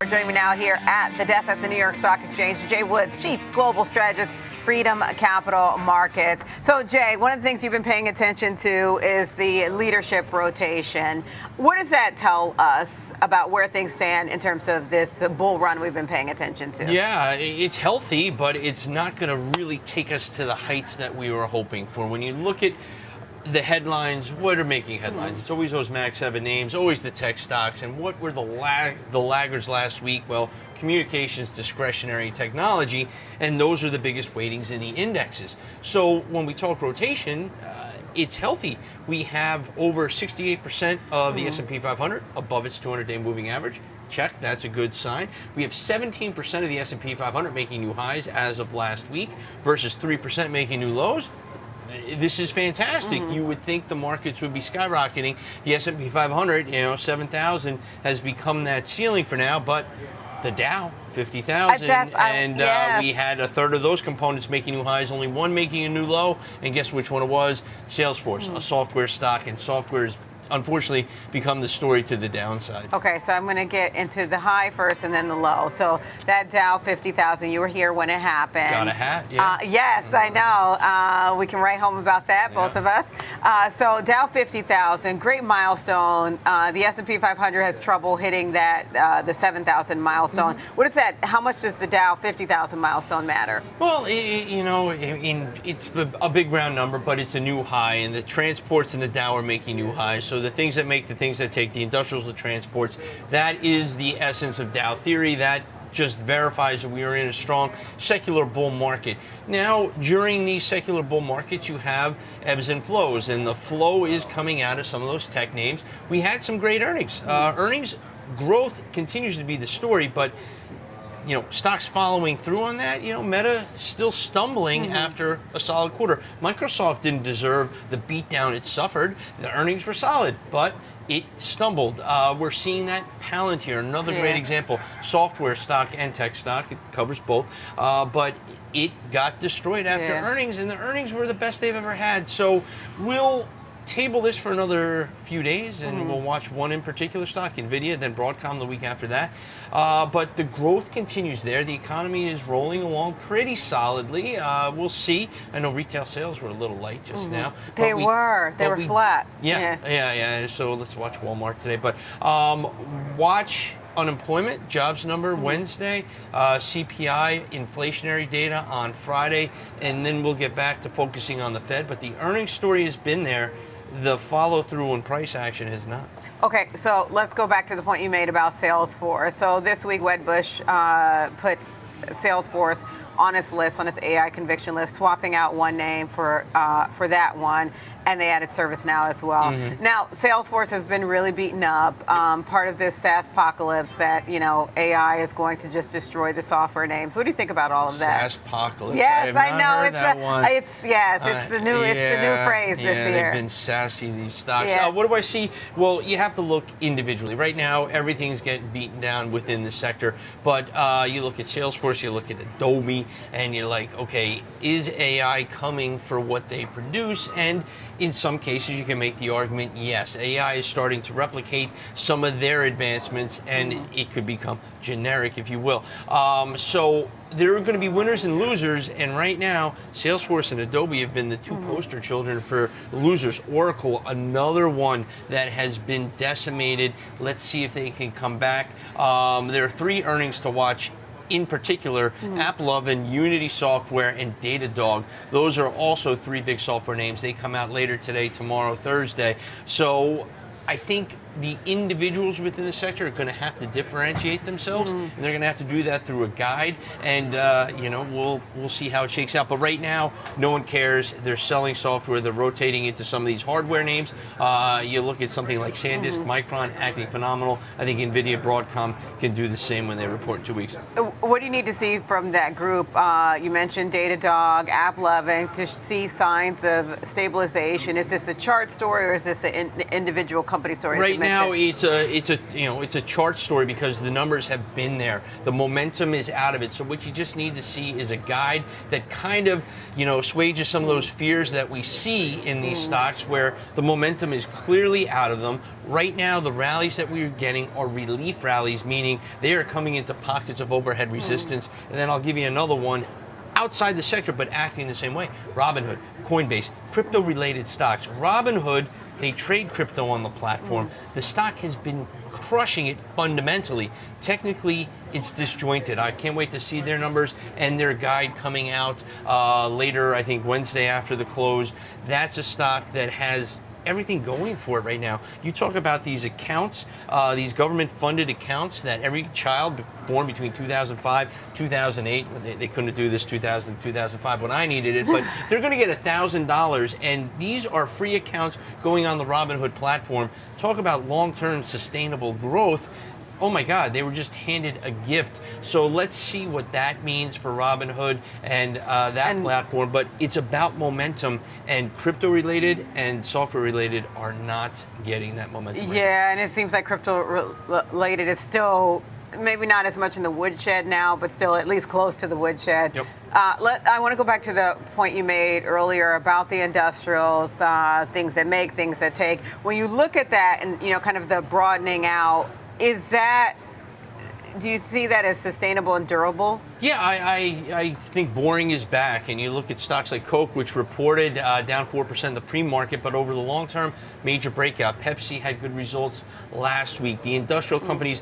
Joining me now here at the desk at the New York Stock Exchange, Jay Woods, Chief Global Strategist, Freedom Capital Markets. So, Jay, one of the things you've been paying attention to is the leadership rotation. What does that tell us about where things stand in terms of this bull run we've been paying attention to? Yeah, it's healthy, but it's not going to really take us to the heights that we were hoping for. When you look at the headlines, what are making headlines? It's always those Mag 7 names, always the tech stocks. And what were the laggards last week? Well, communications, discretionary, technology, and those are the biggest weightings in the indexes. So when we talk rotation, it's healthy. We have over 68% of the S&P 500 above its 200-day moving average. Check, that's a good sign. We have 17% of the S&P 500 making new highs as of last week versus 3% making new lows. This is fantastic. You would think the markets would be skyrocketing. The S&P 500, 7,000 has become that ceiling for now, but the Dow, 50,000, and we had a third of those components making new highs, only one making a new low, and guess which one it was? Salesforce, a software stock, and software has unfortunately become the story to the downside. Okay, so I'm going to get into the high first and then the low. So that Dow 50,000, you were here when it happened. Got a hat, yeah. Yes, I know. We can write home about that, both of us. So Dow 50,000, great milestone. The S&P 500 has trouble hitting that the 7,000 milestone. What is that? How much does the Dow 50,000 milestone matter? Well, it's a big round number, but it's a new high, and the transports and the Dow are making new highs. So the things that make the things that take, the industrials, the transports, that is the essence of Dow theory. That just verifies that we are in a strong secular bull market. Now, during these secular bull markets, you have ebbs and flows, and the flow is coming out of some of those tech names. We had some great earnings. Earnings growth continues to be the story, but stocks following through on that. Meta still stumbling after a solid quarter. Microsoft didn't deserve the beatdown it suffered. The earnings were solid, but it stumbled. We're seeing that. Palantir, another great example. Software stock and tech stock. It covers both. But it got destroyed after earnings, and the earnings were the best they've ever had. So we'll table this for another few days, and we'll watch one in particular stock, Nvidia, then Broadcom the week after that. But the growth continues there. The economy is rolling along pretty solidly. We'll see. I know retail sales were a little light just now. They were flat. Yeah. So let's watch Walmart today. But watch unemployment, jobs number Wednesday, CPI, inflationary data on Friday, and then we'll get back to focusing on the Fed. But the earnings story has been there. The follow-through and price action has not. Okay, so let's go back to the point you made about Salesforce. So this week, Wedbush put Salesforce on its list, on its AI conviction list, swapping out one name for that one, and they added ServiceNow as well. Now, Salesforce has been really beaten up. Part of this SaaS apocalypse that AI is going to just destroy the software names. What do you think about all of that? SaaS apocalypse. Yes, I know it's the new phrase this year. They've been sassy, these stocks. What do I see? Well, you have to look individually. Right now, everything's getting beaten down within the sector. But you look at Salesforce, you look at Adobe, and you're like, okay, is AI coming for what they produce? And in some cases, you can make the argument, yes, AI is starting to replicate some of their advancements, and it could become generic, if you will. So there are going to be winners and losers, and right now, Salesforce and Adobe have been the two poster children for losers. Oracle, another one that has been decimated. Let's see if they can come back. There are three earnings to watch. In particular, Applovin, Unity Software, and Datadog. Those are also three big software names. They come out later today, tomorrow, Thursday. So I think the individuals within the sector are going to have to differentiate themselves, and they're going to have to do that through a guide. And we'll see how it shakes out. But right now, no one cares. They're selling software. They're rotating into some of these hardware names. You look at something like SanDisk, Micron, acting phenomenal. I think Nvidia, Broadcom can do the same when they report in 2 weeks. What do you need to see from that group? You mentioned Datadog, Applovin, to see signs of stabilization. Is this a chart story, or is this an individual company story? Right now, it's a chart story because the numbers have been there. The momentum is out of it. So what you just need to see is a guide that kind of assuages some of those fears that we see in these stocks, where the momentum is clearly out of them. Right now, the rallies that we're getting are relief rallies, meaning they are coming into pockets of overhead resistance. And then I'll give you another one outside the sector, but acting the same way. Robinhood, Coinbase, crypto-related stocks. Robinhood, they trade crypto on the platform. The stock has been crushing it fundamentally. Technically, it's disjointed. I can't wait to see their numbers and their guide coming out later, I think Wednesday after the close. That's a stock that has everything going for it right now. You talk about these accounts, these government-funded accounts that every child born between 2005, 2008, they couldn't do this 2000, 2005 when I needed it, but they're going to get $1,000, and these are free accounts going on the Robinhood platform. Talk about long-term sustainable growth. Oh my God, they were just handed a gift. So let's see what that means for Robinhood and that platform. But it's about momentum, and crypto-related and software-related are not getting that momentum. Yeah, and it seems like crypto-related is still maybe not as much in the woodshed now, but still at least close to the woodshed. Yep. I want to go back to the point you made earlier about the industrials, things that make, things that take. When you look at that and, you know, kind of the broadening out, do you see that as sustainable and durable? Yeah, I think boring is back, and you look at stocks like Coke, which reported down 4% in the pre-market, but over the long term, major breakout. Pepsi had good results last week. The industrial companies,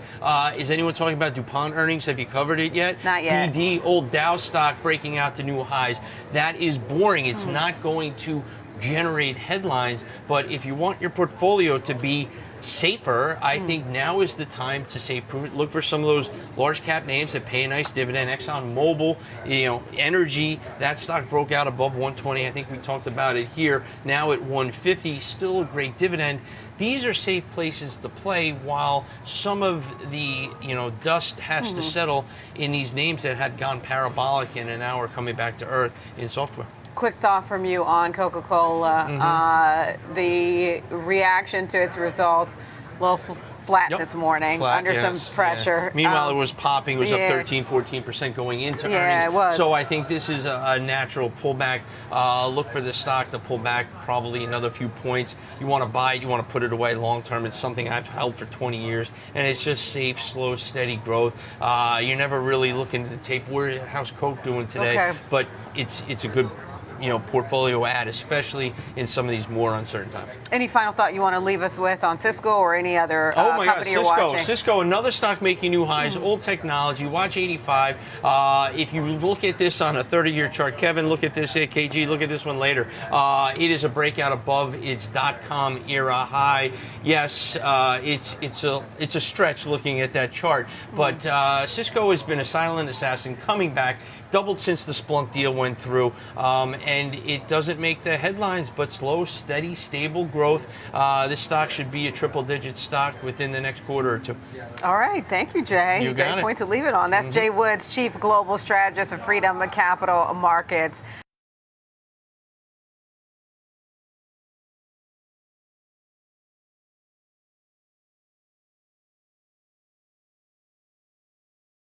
is anyone talking about DuPont earnings? Have you covered it yet? Not yet. DD, old Dow stock breaking out to new highs. That is boring. It's not going to generate headlines, but if you want your portfolio to be safer, I think now is the time to say, look for some of those large cap names that pay a nice dividend. ExxonMobil, you know, energy, that stock broke out above 120. I think we talked about it here. Now at 150, still a great dividend. These are safe places to play while some of the, you know, dust has to settle in these names that had gone parabolic and now are coming back to earth in software. Quick thought from you on Coca-Cola. The reaction to its results, a little flat this morning, under some pressure. Yeah. Meanwhile, it was popping. It was up 13, 14% going into earnings. Yeah, it was. So I think this is a natural pullback. Look for the stock to pull back probably another few points. You want to buy it. You want to put it away long term. It's something I've held for 20 years, and it's just safe, slow, steady growth. You're never really looking at the tape. How's Coke doing today? Okay. But it's a good, you know, portfolio add, especially in some of these more uncertain times. Any final thought you want to leave us with on Cisco or any other company you're watching? Cisco, another stock making new highs, old technology, watch 85. If you look at this on a 30-year chart, Kevin, look at this, KG, look at this one later. It is a breakout above its .com era high. Yes, it's a stretch looking at that chart, but Cisco has been a silent assassin coming back, doubled since the Splunk deal went through, and it doesn't make the headlines, but slow, steady, stable growth. This stock should be a triple-digit stock within the next quarter or two. All right, thank you, Jay. You got it. Great point to leave it on. That's Jay Woods, Chief Global Strategist of Freedom Capital Markets.